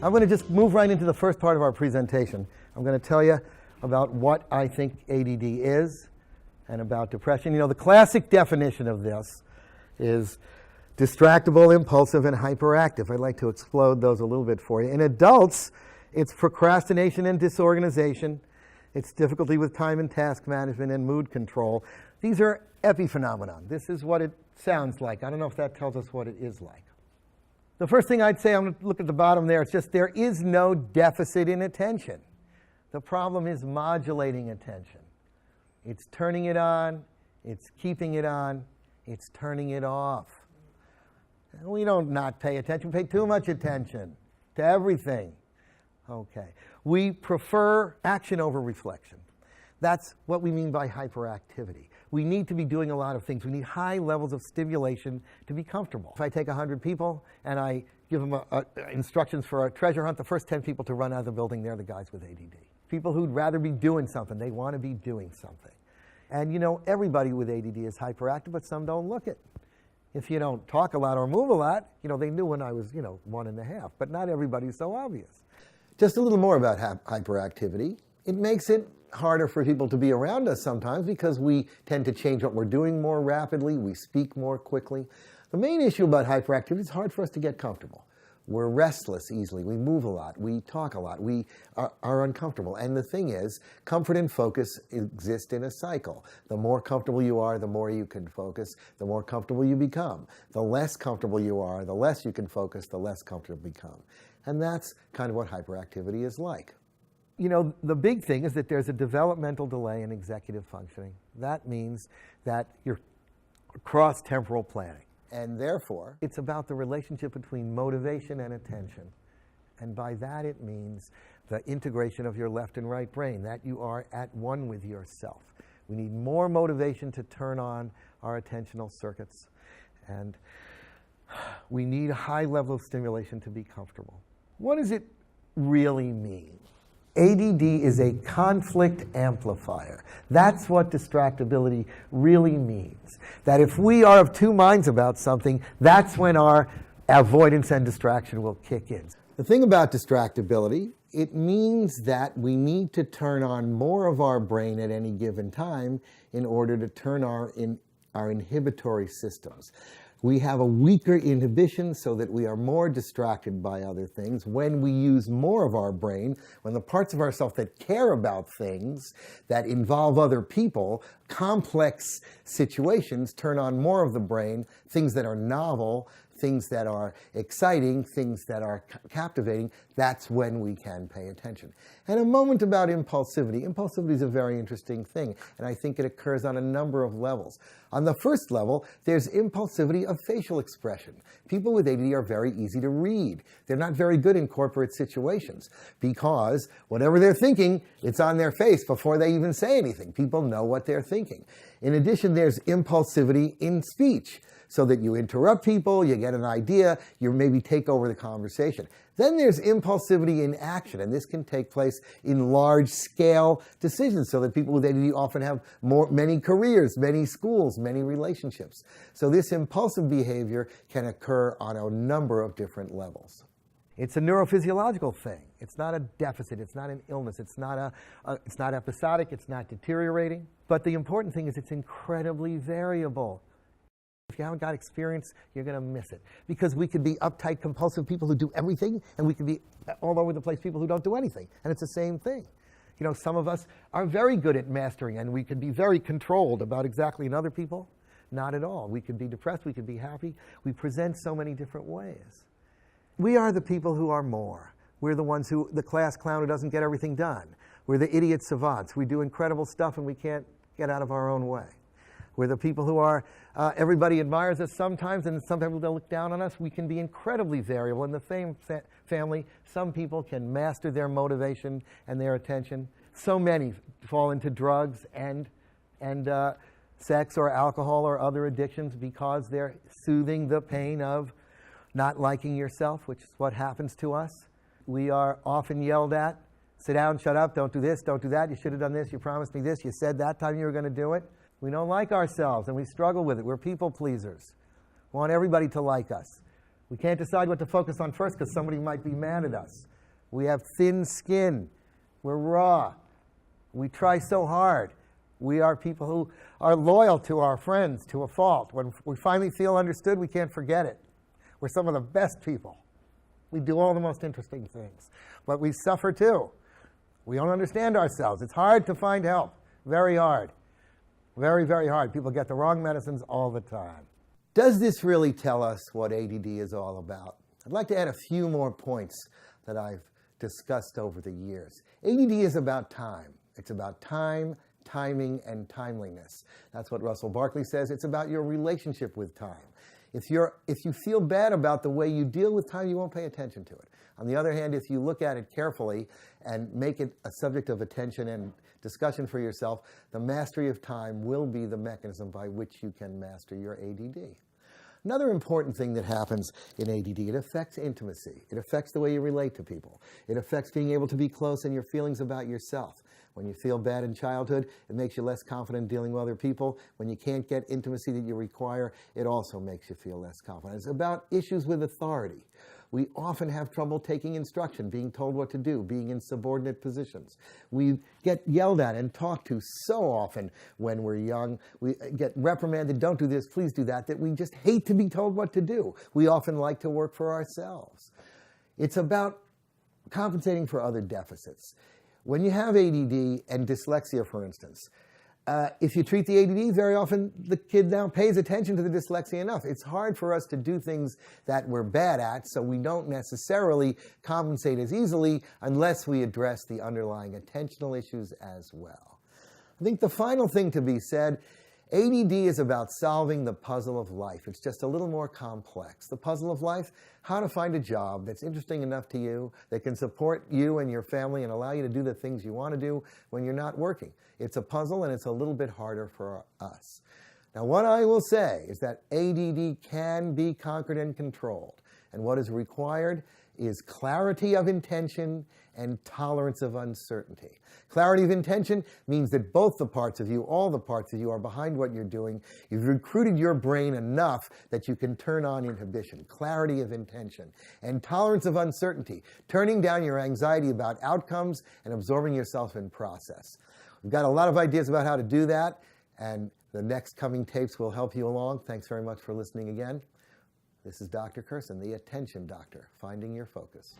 I'm going to just move right into the first part of our presentation. I'm going to tell you about what I think ADD is and about depression. You know, the classic definition of this is distractible, impulsive, and hyperactive. I'd like to explode those a little bit for you. In adults, it's procrastination and disorganization. It's difficulty with time and task management and mood control. These are epiphenomenon. This is what it sounds like. I don't know if that tells us what it is like. The first thing I'd say, I'm going to look at the bottom there, it's just there is no deficit in attention. The problem is modulating attention. It's turning it on, it's keeping it on, it's turning it off. We don't not pay attention, we pay too much attention to everything. Okay. We prefer action over reflection. That's what we mean by hyperactivity. We need to be doing a lot of things. We need high levels of stimulation to be comfortable. If I take 100 people and I give them instructions for a treasure hunt, the first 10 people to run out of the building, they're the guys with ADD. People who'd rather be doing something. They want to be doing something. And you know, everybody with ADD is hyperactive, but some don't look it. If you don't talk a lot or move a lot, you know, they knew when I was, 1.5, but not everybody's so obvious. Just a little more about hyperactivity. It makes it harder for people to be around us sometimes because we tend to change what we're doing more rapidly. We speak more quickly. The main issue about hyperactivity is it's hard for us to get comfortable. We're restless easily. We move a lot. We talk a lot. We are uncomfortable. And the thing is, comfort and focus exist in a cycle. The more comfortable you are, the more you can focus, the more comfortable you become. The less comfortable you are, the less you can focus, the less comfortable you become. And that's kind of what hyperactivity is like. You know, the big thing is that there's a developmental delay in executive functioning. That means that you're cross-temporal planning. And therefore, it's about the relationship between motivation and attention. And by that it means the integration of your left and right brain, that you are at one with yourself. We need more motivation to turn on our attentional circuits. And we need a high level of stimulation to be comfortable. What does it really mean? ADD is a conflict amplifier. That's what distractibility really means. That if we are of two minds about something, that's when our avoidance and distraction will kick in. The thing about distractibility, it means that we need to turn on more of our brain at any given time in order to turn our inhibitory systems. We have a weaker inhibition so that we are more distracted by other things. When we use more of our brain, when the parts of ourselves that care about things, that involve other people, complex situations, turn on more of the brain, things that are novel, things that are exciting, things that are captivating, that's when we can pay attention. And a moment about impulsivity. Impulsivity is a very interesting thing, and I think it occurs on a number of levels. On the first level, there's impulsivity of facial expression. People with ADD are very easy to read. They're not very good in corporate situations because whatever they're thinking, it's on their face before they even say anything. People know what they're thinking. In addition, there's impulsivity in speech, so that you interrupt people, you get an idea, you maybe take over the conversation. Then there's impulsivity in action, and this can take place in large-scale decisions, so that people with ADD often have many careers, many schools, many relationships. So this impulsive behavior can occur on a number of different levels. It's a neurophysiological thing. It's not a deficit. It's not an illness. It's not episodic. It's not deteriorating. But the important thing is it's incredibly variable. If you haven't got experience, you're going to miss it. Because we could be uptight, compulsive people who do everything, and we could be all over the place people who don't do anything. And it's the same thing. You know, some of us are very good at mastering, and we could be very controlled about exactly, and other people, not at all. We could be depressed, we could be happy. We present so many different ways. We are the people who are more. We're the ones who, the class clown who doesn't get everything done. We're the idiot savants. We do incredible stuff, and we can't get out of our own way. We're the people who are, everybody admires us sometimes, and sometimes they'll look down on us. We can be incredibly variable. In the same family, some people can master their motivation and their attention. So many fall into drugs and sex or alcohol or other addictions because they're soothing the pain of not liking yourself, which is what happens to us. We are often yelled at. Sit down, shut up, don't do this, don't do that. You should have done this, you promised me this, you said that time you were going to do it. We don't like ourselves, and we struggle with it. We're people pleasers. We want everybody to like us. We can't decide what to focus on first because somebody might be mad at us. We have thin skin. We're raw. We try so hard. We are people who are loyal to our friends to a fault. When we finally feel understood, we can't forget it. We're some of the best people. We do all the most interesting things. But we suffer too. We don't understand ourselves. It's hard to find help. Very hard. Very, very hard. People get the wrong medicines all the time. Does this really tell us what ADD is all about? I'd like to add a few more points that I've discussed over the years. ADD is about time. It's about time, timing, and timeliness. That's what Russell Barkley says. It's about your relationship with time. If you feel bad about the way you deal with time, you won't pay attention to it. On the other hand, if you look at it carefully and make it a subject of attention and discussion for yourself, the mastery of time will be the mechanism by which you can master your ADD. Another important thing that happens in ADD, it affects intimacy. It affects the way you relate to people. It affects being able to be close and your feelings about yourself. When you feel bad in childhood, it makes you less confident dealing with other people. When you can't get intimacy that you require, it also makes you feel less confident. It's about issues with authority. We often have trouble taking instruction, being told what to do, being in subordinate positions. We get yelled at and talked to so often when we're young. We get reprimanded, don't do this, please do that, that we just hate to be told what to do. We often like to work for ourselves. It's about compensating for other deficits. When you have ADD and dyslexia, for instance, if you treat the ADD, very often the kid now pays attention to the dyslexia enough. It's hard for us to do things that we're bad at, so we don't necessarily compensate as easily unless we address the underlying attentional issues as well. I think the final thing to be said, ADD is about solving the puzzle of life. It's just a little more complex. The puzzle of life, how to find a job that's interesting enough to you, that can support you and your family and allow you to do the things you want to do when you're not working. It's a puzzle, and it's a little bit harder for us. Now, what I will say is that ADD can be conquered and controlled. And what is required is clarity of intention and tolerance of uncertainty. Clarity of intention means that both the parts of you, all the parts of you, are behind what you're doing. You've recruited your brain enough that you can turn on inhibition. Clarity of intention. And tolerance of uncertainty, turning down your anxiety about outcomes and absorbing yourself in process. We've got a lot of ideas about how to do that, and the next coming tapes will help you along. Thanks very much for listening again. This is Dr. Kerson, the Attention Doctor, finding your focus.